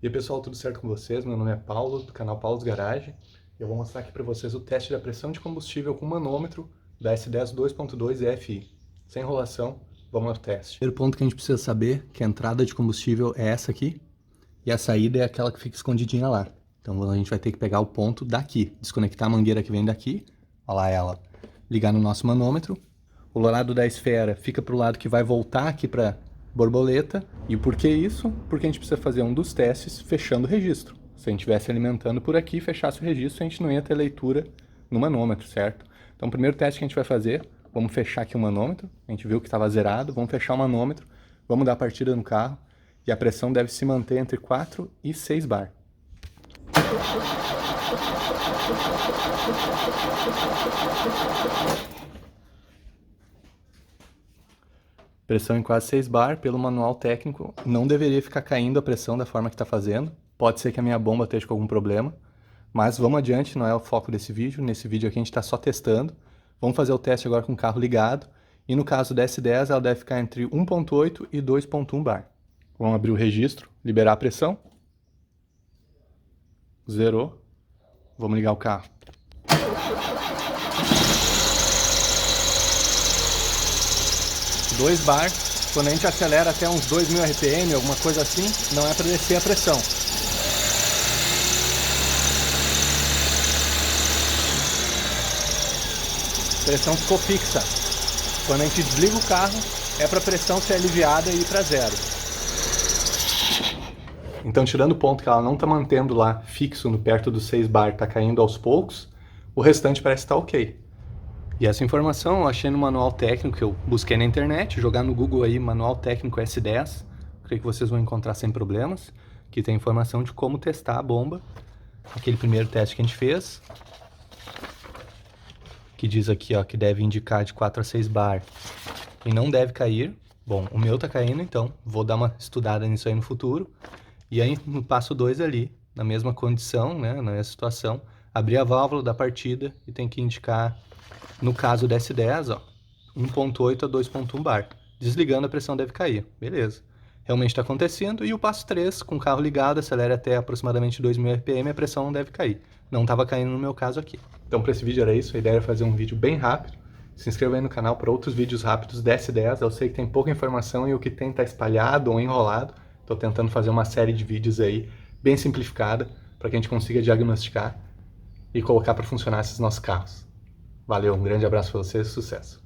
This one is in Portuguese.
E aí pessoal, tudo certo com vocês? Meu nome é Paulo, do canal Paulo's Garage. Eu vou mostrar aqui para vocês o teste da pressão de combustível com manômetro da S10 2.2 EFI. Sem enrolação, vamos ao teste. O primeiro ponto que a gente precisa saber é que a entrada de combustível é essa aqui e a saída é aquela que fica escondidinha lá. Então a gente vai ter que pegar o ponto daqui, desconectar a mangueira que vem daqui, olha lá ela, ligar no nosso manômetro. O lado da esfera fica para o lado que vai voltar aqui para borboleta. E por que isso? Porque a gente precisa fazer um dos testes fechando o registro. Se a gente estivesse alimentando por aqui e fechasse o registro, a gente não ia ter leitura no manômetro, certo? Então o primeiro teste que a gente vai fazer, vamos fechar aqui o manômetro. A gente viu que estava zerado, vamos fechar o manômetro, vamos dar a partida no carro. E a pressão deve se manter entre 4 e 6 bar. Pressão em quase 6 bar, pelo manual técnico, não deveria ficar caindo a pressão da forma que está fazendo. Pode ser que a minha bomba esteja com algum problema, mas vamos adiante, não é o foco desse vídeo. Nesse vídeo aqui a gente está só testando. Vamos fazer o teste agora com o carro ligado. E no caso da S10, ela deve ficar entre 1.8 e 2.1 bar. Vamos abrir o registro, liberar a pressão. Zerou. Vamos ligar o carro. Dois bar, quando a gente acelera até uns 2000 RPM, alguma coisa assim, não é para descer a pressão. A pressão ficou fixa. Quando a gente desliga o carro, é para a pressão ser aliviada e ir para zero. Então, tirando o ponto que ela não está mantendo lá fixo no perto dos 6 bar, está caindo aos poucos, o restante parece estar ok. E essa informação eu achei no manual técnico que eu busquei na internet, jogar no Google aí, manual técnico S10, creio que vocês vão encontrar sem problemas, que tem informação de como testar a bomba, aquele primeiro teste que a gente fez, que diz aqui ó, que deve indicar de 4 a 6 bar e não deve cair. Bom, o meu tá caindo, então vou dar uma estudada nisso aí no futuro. E aí no passo 2 ali, na mesma condição, né, na mesma situação, abrir a válvula da partida e tem que indicar, no caso da S10, ó, 1.8 a 2.1 bar. Desligando, a pressão deve cair. Beleza. Realmente está acontecendo. E o passo 3, com o carro ligado, acelera até aproximadamente 2000 RPM, a pressão não deve cair. Não estava caindo no meu caso aqui. Então para esse vídeo era isso. A ideia era fazer um vídeo bem rápido. Se inscreva aí no canal para outros vídeos rápidos da S10. Eu sei que tem pouca informação e o que tem está espalhado ou enrolado. Estou tentando fazer uma série de vídeos aí, bem simplificada, para que a gente consiga diagnosticar e colocar para funcionar esses nossos carros. Valeu, um grande abraço para vocês, sucesso!